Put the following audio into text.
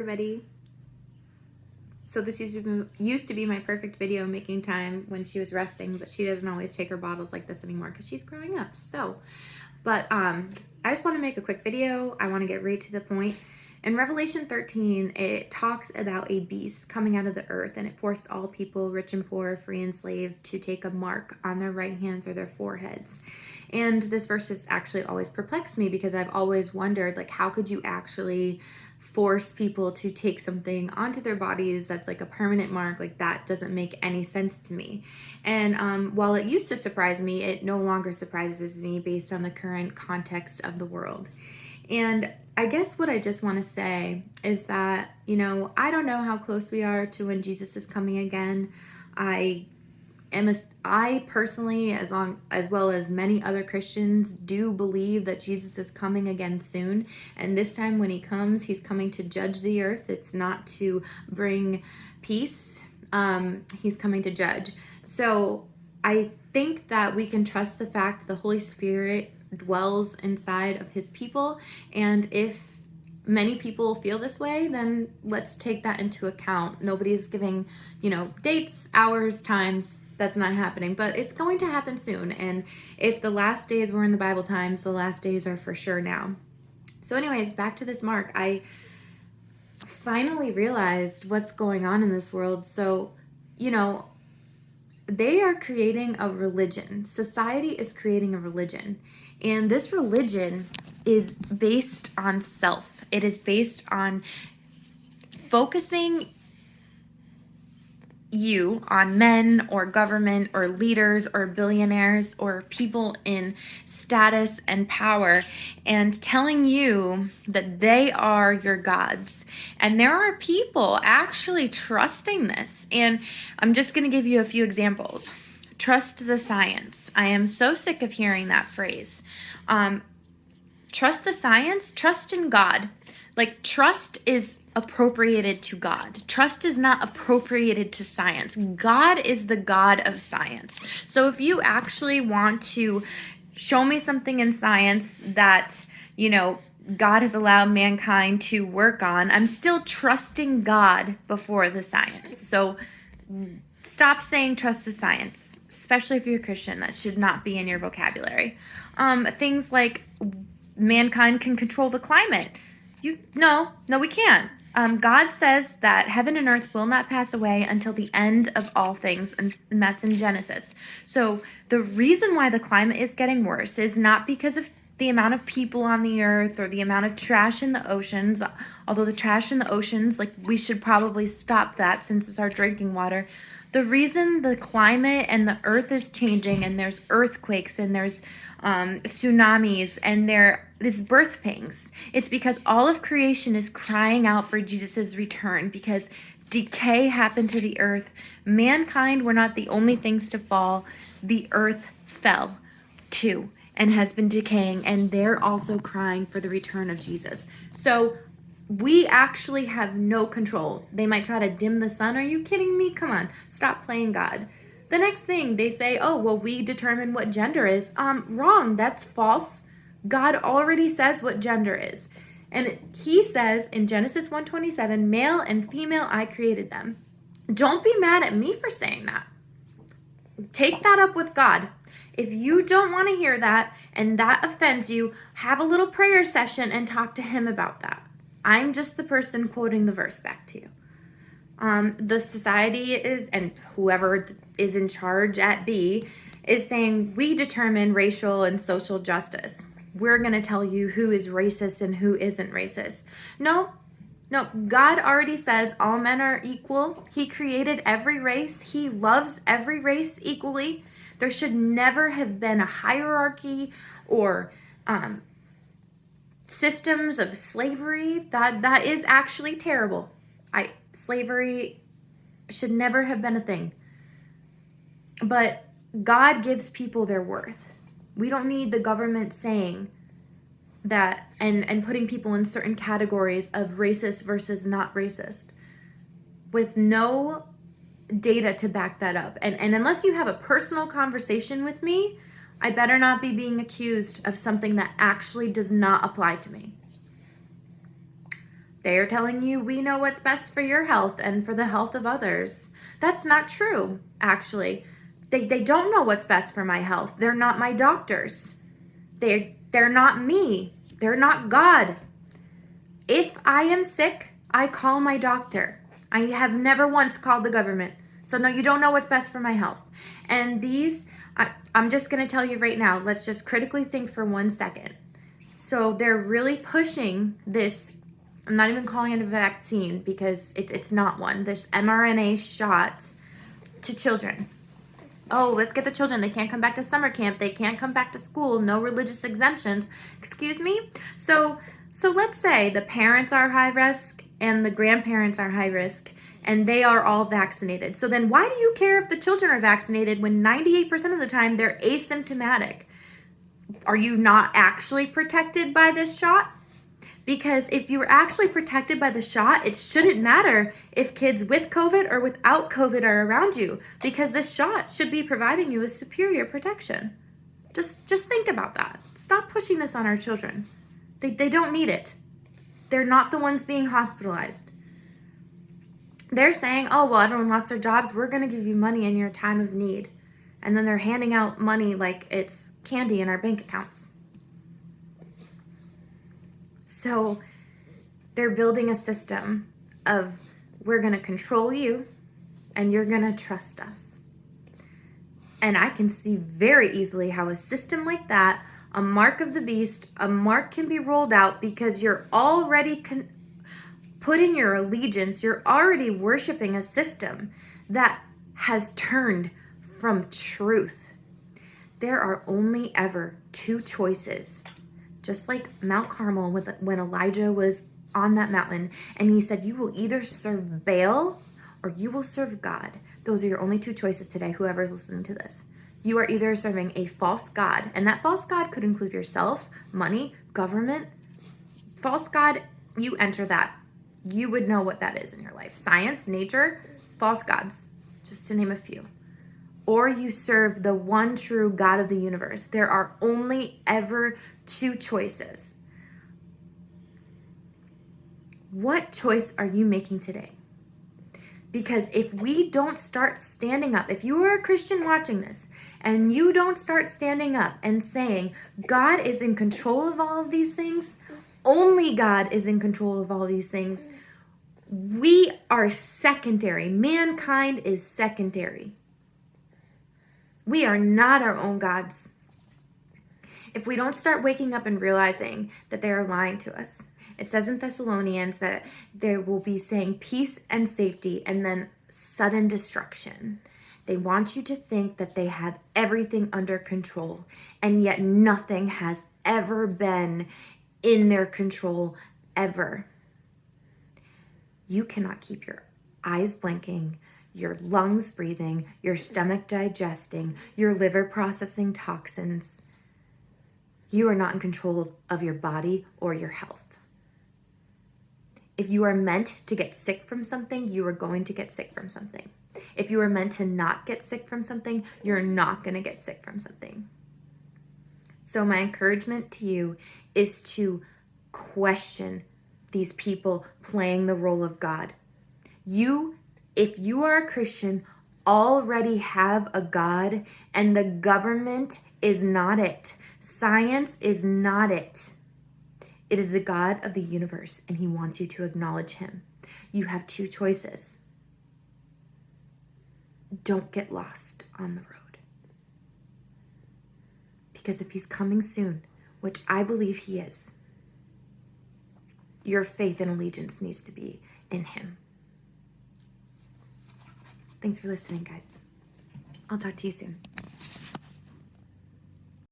Everybody. So this used to be my perfect video making time when she was resting, but she doesn't always take her bottles like this anymore because she's growing up. But I just want to make a quick video. I want to get right to the point. In Revelation 13, it talks about a beast coming out of the earth, and it forced all people, rich and poor, free and slave, to take a mark on their right hands or their foreheads. And this verse has actually always perplexed me because I've always wondered, like, how could you actually force people to take something onto their bodies that's like a permanent mark? Like, that doesn't make any sense to me. And while it used to surprise me, it no longer surprises me based on the current context of the world. And I guess what I just want to say is that, I don't know how close we are to when Jesus is coming again. I personally, as well as many other Christians, do believe that Jesus is coming again soon. And this time when he comes, he's coming to judge the earth. It's not to bring peace. He's coming to judge. So I think that we can trust the fact the Holy Spirit dwells inside of his people. And if many people feel this way, then let's take that into account. Nobody's giving, dates, hours, times. That's not happening, but it's going to happen soon. And if the last days were in the Bible times, the last days are for sure now. So anyways, back to this mark. I finally realized what's going on in this world. So, they are creating a religion. Society is creating a religion. And this religion is based on self. It is based on focusing you on men or government or leaders or billionaires or people in status and power, and telling you that they are your gods. And there are people actually trusting this. And I'm just going to give you a few examples. Trust the science. I am so sick of hearing that phrase. Trust the science, trust in God. Like, trust is appropriated to God. Trust is not appropriated to science. God is the God of science. So if you actually want to show me something in science that, God has allowed mankind to work on, I'm still trusting God before the science. So stop saying trust the science, especially if you're a Christian. That should not be in your vocabulary. Things like mankind can control the climate. No, we can't. God says that heaven and earth will not pass away until the end of all things, and that's in Genesis. So the reason why the climate is getting worse is not because of the amount of people on the earth or the amount of trash in the oceans, although the trash in the oceans, like, we should probably stop that since it's our drinking water. The reason the climate and the earth is changing, and there's earthquakes and there's tsunamis and there's birth pangs, it's because all of creation is crying out for Jesus's return, because decay happened to the earth. Mankind were not the only things to fall. The earth fell too and has been decaying, and they're also crying for the return of Jesus. So we actually have no control. They might try to dim the sun. Are you kidding me? Come on, stop playing God. The next thing they say, oh, well, we determine what gender is. Wrong. That's false. God already says what gender is. And he says in Genesis 1:27, male and female, I created them. Don't be mad at me for saying that. Take that up with God. If you don't want to hear that and that offends you, have a little prayer session and talk to him about that. I'm just the person quoting the verse back to you. The society is, and whoever is in charge at B, is saying we determine racial and social justice. We're going to tell you who is racist and who isn't racist. No, God already says all men are equal. He created every race. He loves every race equally. There should never have been a hierarchy or systems of slavery. That is actually terrible. Slavery should never have been a thing. But God gives people their worth. We don't need the government saying that and putting people in certain categories of racist versus not racist with no data to back that up. And unless you have a personal conversation with me, I better not be being accused of something that actually does not apply to me. They are telling you, we know what's best for your health and for the health of others. That's not true, actually. They don't know what's best for my health. They're not my doctors. They're not me. They're not God. If I am sick, I call my doctor. I have never once called the government. So no, you don't know what's best for my health. And I'm just going to tell you right now, let's just critically think for 1 second. So they're really pushing this, I'm not even calling it a vaccine because it's not one, this mRNA shot to children. Oh, let's get the children. They can't come back to summer camp. They can't come back to school. No religious exemptions. Excuse me? So let's say the parents are high risk and the grandparents are high risk and they are all vaccinated. So then why do you care if the children are vaccinated when 98% of the time they're asymptomatic? Are you not actually protected by this shot? Because if you were actually protected by the shot, it shouldn't matter if kids with COVID or without COVID are around you, because this shot should be providing you with superior protection. Just think about that. Stop pushing this on our children. They don't need it. They're not the ones being hospitalized. They're saying, oh, well, everyone lost their jobs. We're going to give you money in your time of need. And then they're handing out money like it's candy in our bank accounts. So they're building a system of, we're going to control you and you're going to trust us. And I can see very easily how a system like that, a mark of the beast, a mark can be rolled out because you're already putting your allegiance, you're already worshiping a system that has turned from truth. There are only ever two choices. Just like Mount Carmel when Elijah was on that mountain and he said, you will either serve Baal or you will serve God. Those are your only two choices today, whoever's listening to this. You are either serving a false god, and that false god could include yourself, money, government. False god, you enter that. You would know what that is in your life. Science, nature, false gods, just to name a few. Or you serve the one true God of the universe. There are only ever two choices. What choice are you making today? Because if we don't start standing up, if you are a Christian watching this and you don't start standing up and saying, God is in control of all of these things, only God is in control of all these things, we are secondary. Mankind is secondary. We are not our own gods. If we don't start waking up and realizing that they are lying to us, it says in Thessalonians that they will be saying peace and safety and then sudden destruction. They want you to think that they have everything under control, and yet nothing has ever been in their control ever. You cannot keep your eyes blinking, your lungs breathing, your stomach digesting, your liver processing toxins. You are not in control of your body or your health. If you are meant to get sick from something, you are going to get sick from something. If you are meant to not get sick from something, you're not going to get sick from something. So my encouragement to you is to question these people playing the role of God. If you are a Christian, already have a God, and the government is not it. Science is not it. It is the God of the universe, and he wants you to acknowledge him. You have two choices. Don't get lost on the road. Because if he's coming soon, which I believe he is, your faith and allegiance needs to be in him. Thanks for listening, guys. I'll talk to you soon.